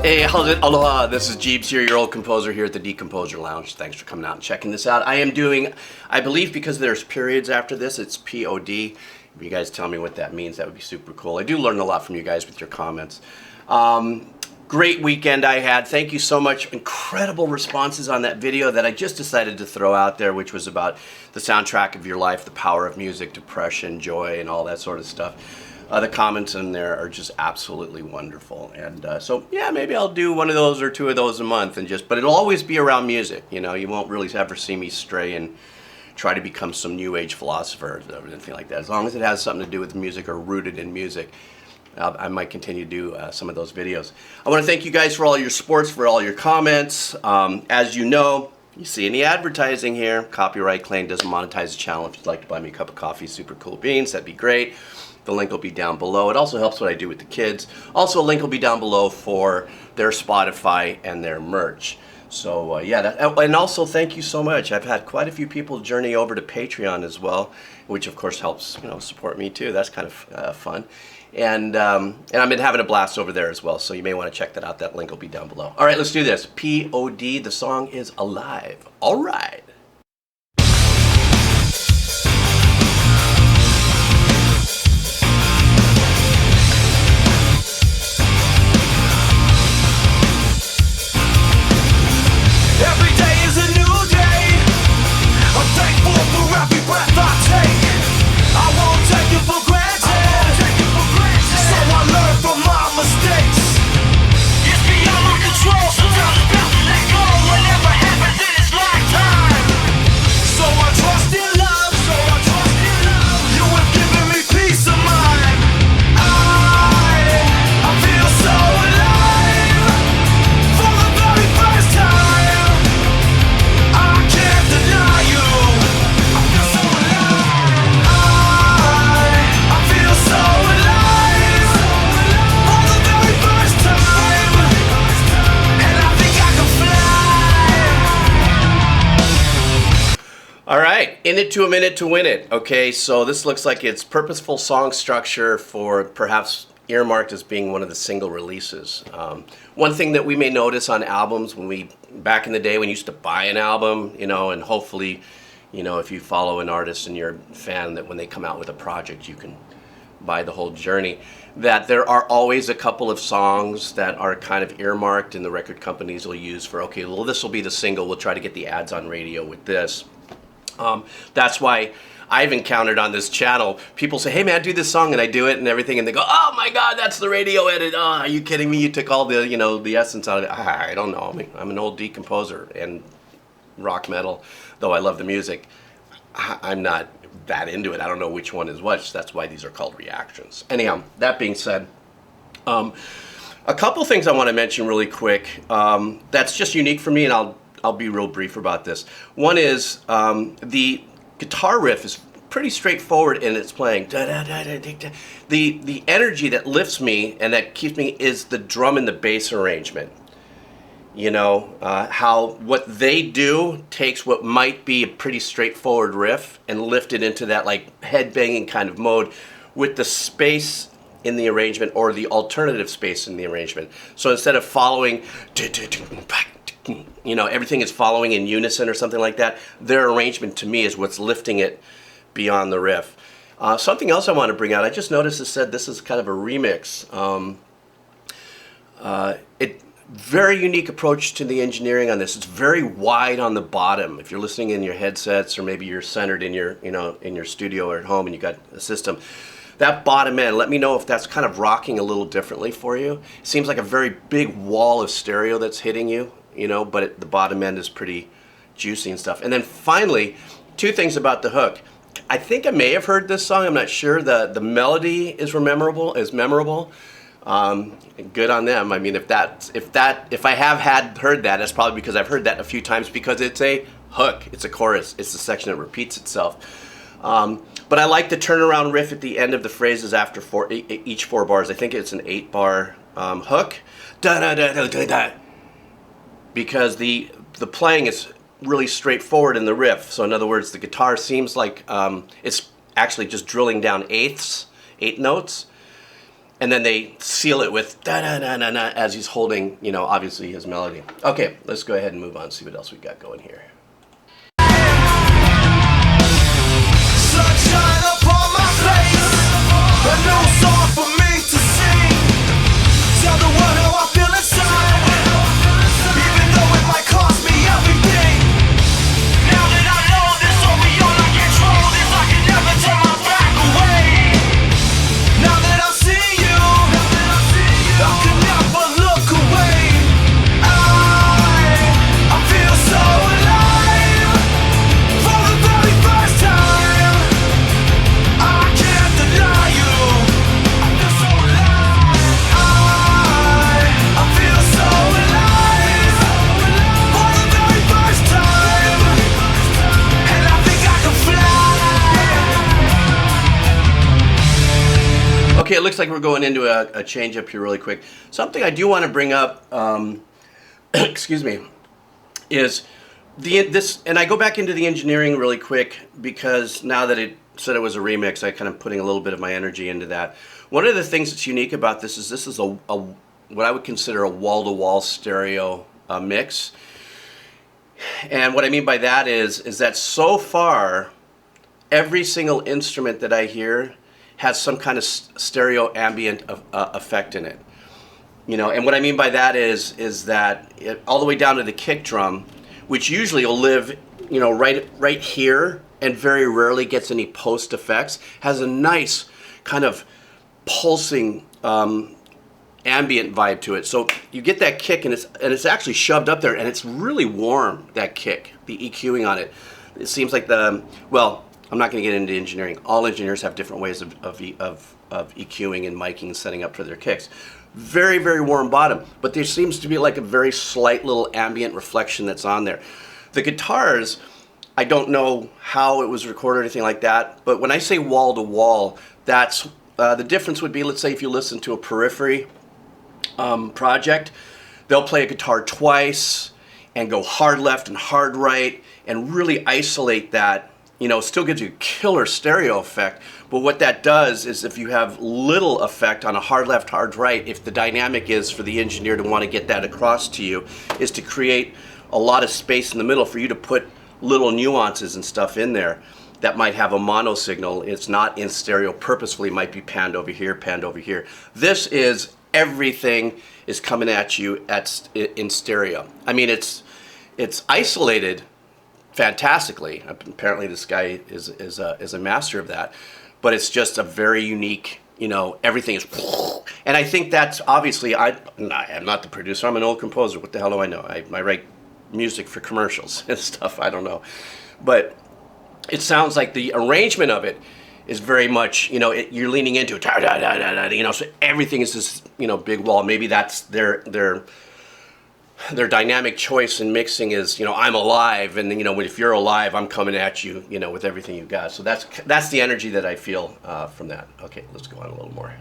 Hey, how's it? Aloha, this is Jeeves here, your old composer here at the Decomposer Lounge. Thanks for coming out and checking this out. I am doing, I believe because there's periods after this, it's P.O.D. If you guys tell me what that means, that would be super cool. I do learn a lot from you guys with your comments. Great weekend I had. Thank you so much. Incredible responses on that video that I just decided to throw out there, which was about the soundtrack of your life, the power of music, depression, joy, and all that sort of stuff. The comments in there are just absolutely wonderful, and so yeah, maybe I'll do one of those or two of those a month, and but it'll always be around music. You know, you won't really ever see me stray and try to become some new age philosopher or anything like that. As long as it has something to do with music or rooted in music, I might continue to do some of those videos. I want to thank you guys for all your supports, for all your comments. As you know, you see any advertising here, copyright claim doesn't monetize the channel. If you'd like to buy me a cup of coffee, super cool beans, that'd be great. The link will be down below. It also helps what I do with the kids. Also, a link will be down below for their Spotify and their merch. So yeah, and also thank you so much. I've had quite a few people journey over to Patreon as well, which of course helps, you know, support me too. That's kind of fun. And I've been having a blast over there as well, so you may want to check that out. That link will be down below. All right, let's do this. P.O.D. The song is Alive. All right. All right, in it to a minute to win it. Okay, so this looks like it's purposeful song structure for perhaps earmarked as being one of the single releases. One thing that we may notice on albums when back in the day when you used to buy an album, you know, and hopefully, you know, if you follow an artist and you're a fan, that when they come out with a project, you can buy the whole journey, that there are always a couple of songs that are kind of earmarked and the record companies will use for, okay, well, this will be the single, we'll try to get the ads on radio with this. That's why I've encountered on this channel, people say, hey man, do this song, and I do it and everything, and they go, oh my god, that's the radio edit. Oh, are you kidding me? You took all the, you know, the essence out of it. I don't know. I mean, I'm an old decomposer and rock metal, though I love the music. I'm not that into it. I don't know which one is which. That's why these are called reactions. Anyhow, that being said, a couple things I want to mention really quick that's just unique for me, and I'll be real brief about this. One is the guitar riff is pretty straightforward in its playing. The energy that lifts me and that keeps me is the drum and the bass arrangement. You know, how what they do takes what might be a pretty straightforward riff and lift it into that like head-banging kind of mode with the space in the arrangement or the alternative space in the arrangement. So instead of following, you know, everything is following in unison or something like that, their arrangement to me is what's lifting it beyond the riff. Something else I want to bring out, I just noticed it said this is kind of a remix. Very unique approach to the engineering on this. It's very wide on the bottom. If you're listening in your headsets or maybe you're centered in your, you know, in your studio or at home and you got a system, that bottom end, let me know if that's kind of rocking a little differently for you. It seems like a very big wall of stereo that's hitting you, you know, but the bottom end is pretty juicy and stuff. And then finally, two things about the hook. I think I may have heard this song. I'm not sure. The melody is memorable. Good on them. I mean, if I have heard that, that's probably because I've heard that a few times, because it's a hook, it's a chorus, it's the section that repeats itself. But I like the turnaround riff at the end of the phrases after each 4 bars. I think it's an 8-bar hook, da da da da da da, because the playing is really straightforward in the riff. So in other words, the guitar seems like it's actually just drilling down eighth notes. and then they seal it with da da da da da as he's holding, you know, obviously his melody. Okay, let's go ahead and move on, see what else we got going here. Sunshine upon my face, a new song for me to sing. Tell the world how I feel inside, even though it might cost me everything. Now that I know this will be all I control, this I can never turn my back away. Now that I see you, I can never look away. I feel so alive for the very first time. I can't deny you. I feel so alive. I feel so alive for the very first time, and I think I can fly. Okay, it looks like we're going into a change up here really quick. Something I do want to bring up, excuse me, is this, and I go back into the engineering really quick because now that it said it was a remix, I kind of putting a little bit of my energy into that. One of the things that's unique about this is a what I would consider a wall-to-wall stereo mix. And what I mean by that is that so far, every single instrument that I hear has some kind of stereo ambient effect in it. You know, and what I mean by that is that all the way down to the kick drum, which usually will live, you know, right here and very rarely gets any post effects, has a nice kind of pulsing ambient vibe to it. So you get that kick, and it's actually shoved up there, and it's really warm, that kick, the EQing on it. It seems like well, I'm not going to get into engineering. All engineers have different ways of EQing and miking and setting up for their kicks. Very, very warm bottom, but there seems to be like a very slight little ambient reflection that's on there. The guitars, I don't know how it was recorded or anything like that, but when I say wall to wall, that's the difference would be, let's say if you listen to a Periphery project, they'll play a guitar twice and go hard left and hard right and really isolate that. You know, it still gives you a killer stereo effect, but what that does is if you have little effect on a hard left, hard right, if the dynamic is for the engineer to want to get that across to you, is to create a lot of space in the middle for you to put little nuances and stuff in there that might have a mono signal. It's not in stereo purposefully, might be panned over here, panned over here. This is everything is coming at you in stereo. I mean, it's isolated fantastically. Apparently this guy is a master of that, but it's just a very unique, you know, everything is, and I think that's obviously, I'm not the producer, I'm an old composer, what the hell do I know? I write music for commercials and stuff, I don't know, but it sounds like the arrangement of it is very much, you know, you're leaning into it, you know, so everything is this, you know, big wall. Maybe that's their dynamic choice in mixing is, you know, I'm alive, and you know, if you're alive, I'm coming at you, you know, with everything you got. So that's the energy that I feel from that. Okay, let's go on a little more.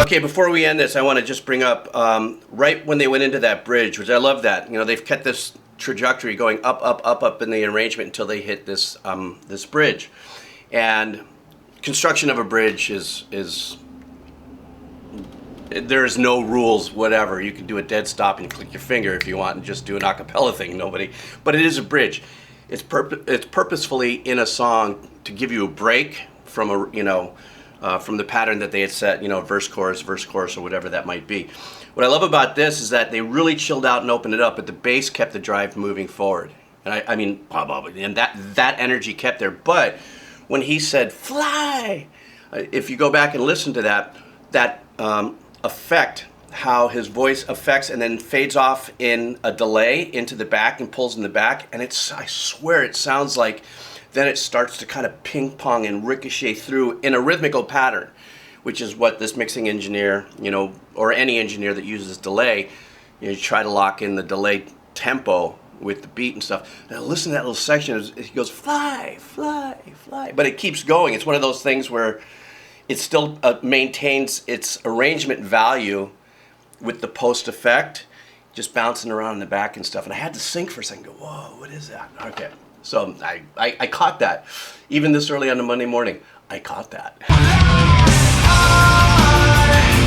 Okay, before we end this, I want to just bring up right when they went into that bridge, which I love that. You know, they've kept this trajectory going up, up, up, up in the arrangement until they hit this this bridge. And construction of a bridge is there's no rules, whatever. You can do a dead stop and click your finger if you want and just do an a cappella thing, nobody. But it is a bridge. It's purposefully in a song to give you a break from a, you know, from the pattern that they had set, you know, verse, chorus, or whatever that might be. What I love about this is that they really chilled out and opened it up, but the bass kept the drive moving forward. And I mean, blah, blah, blah, and that energy kept there. But when he said fly, if you go back and listen to that effect, how his voice affects and then fades off in a delay into the back and pulls in the back, and I swear it sounds like then it starts to kind of ping pong and ricochet through in a rhythmical pattern, which is what this mixing engineer, or any engineer that uses delay, you try to lock in the delay tempo with the beat and stuff. Now listen to that little section. He goes fly, fly, fly, but it keeps going. It's one of those things where it still maintains its arrangement value with the post effect, just bouncing around in the back and stuff. And I had to think for a second, go, whoa, what is that? Okay, so I caught that. Even this early on a Monday morning, I caught that.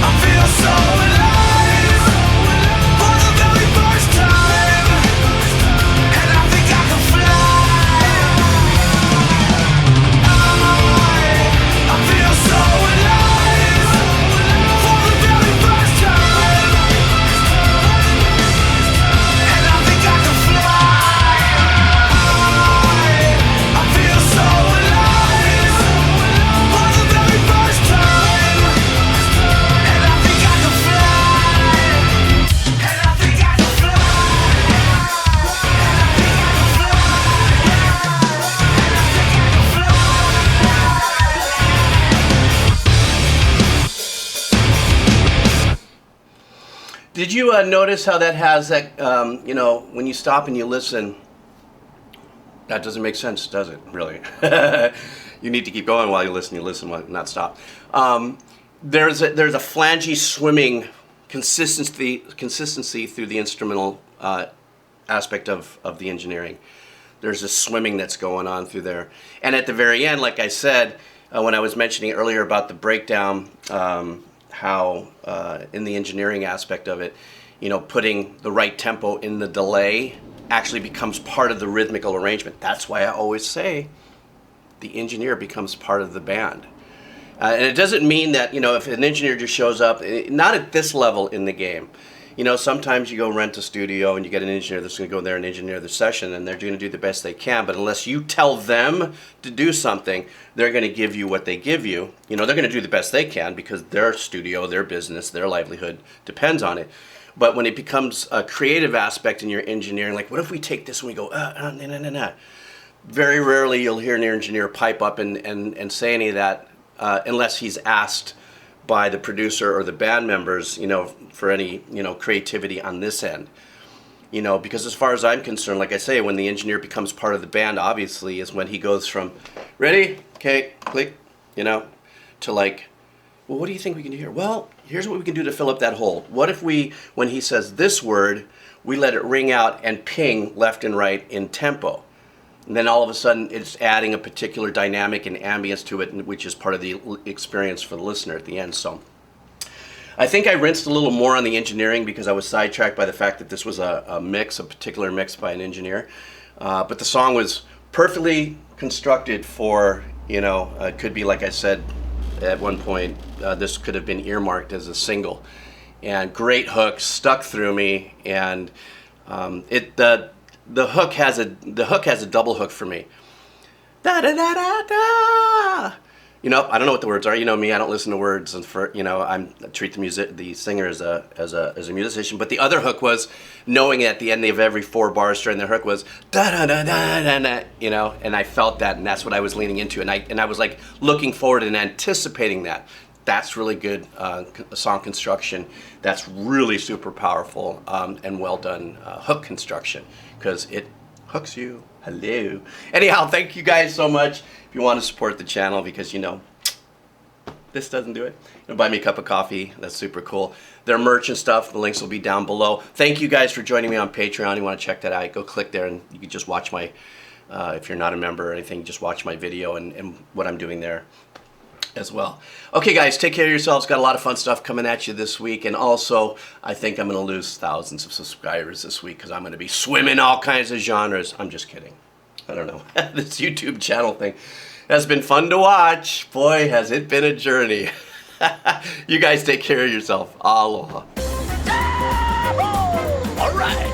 I feel so alive for the very first time, and I think I can fly. I feel so alive for the very first time, and I think I can fly. I feel so alive for the very first time, and I think I can fly. And I think I can fly. Did you notice how that has that, when you stop and you listen, that doesn't make sense, does it, really? You need to keep going while you listen, not stop. There's a flangy swimming consistency through the instrumental aspect of the engineering. There's a swimming that's going on through there. And at the very end, like I said, when I was mentioning earlier about the breakdown, how in the engineering aspect of it, putting the right tempo in the delay actually becomes part of the rhythmical arrangement. That's why I always say the engineer becomes part of the band. And it doesn't mean that, if an engineer just shows up, not at this level in the game. Sometimes you go rent a studio and you get an engineer that's going to go there and engineer the session, and they're going to do the best they can. But unless you tell them to do something, they're going to give you what they give you. They're going to do the best they can because their studio, their business, their livelihood depends on it. But when it becomes a creative aspect in your engineering, like, what if we take this and we go, nah. Very rarely you'll hear an engineer pipe up and say any of that unless he's asked by the producer or the band members, for any, creativity on this end. Because as far as I'm concerned, like I say, when the engineer becomes part of the band, obviously, is when he goes from, ready, okay, click, to like, well, what do you think we can do here? Well, here's what we can do to fill up that hole. What if when he says this word, we let it ring out and ping left and right in tempo? And then all of a sudden, it's adding a particular dynamic and ambience to it, which is part of the experience for the listener at the end. So I think I rinsed a little more on the engineering because I was sidetracked by the fact that this was a particular mix by an engineer. But the song was perfectly constructed for, it could be, like I said at one point, this could have been earmarked as a single. And great hook, stuck through me, and the hook has a double hook for me. Da da da da da. I don't know what the words are. You know me, I don't listen to words, and I treat the singer as a musician. But the other hook was knowing at the end of every 4 bars during the hook was da da da da da da. And I felt that, and that's what I was leaning into, and I was like looking forward and anticipating that. That's really good song construction. That's really super powerful and well done hook construction, because it hooks you. Hello. Anyhow, thank you guys so much. If you want to support the channel, because this doesn't do it, buy me a cup of coffee. That's super cool. Their merch and stuff, the links will be down below. Thank you guys for joining me on Patreon. You want to check that out, go click there, and you can just watch my, if you're not a member or anything, just watch my video and what I'm doing there as well. Okay guys, take care of yourselves. Got a lot of fun stuff coming at you this week, and also I think I'm going to lose thousands of subscribers this week because I'm going to be swimming all kinds of genres. I'm just kidding. I don't know. This YouTube channel thing has been fun to watch. Boy, has it been a journey. You guys take care of yourself. Aloha. All right.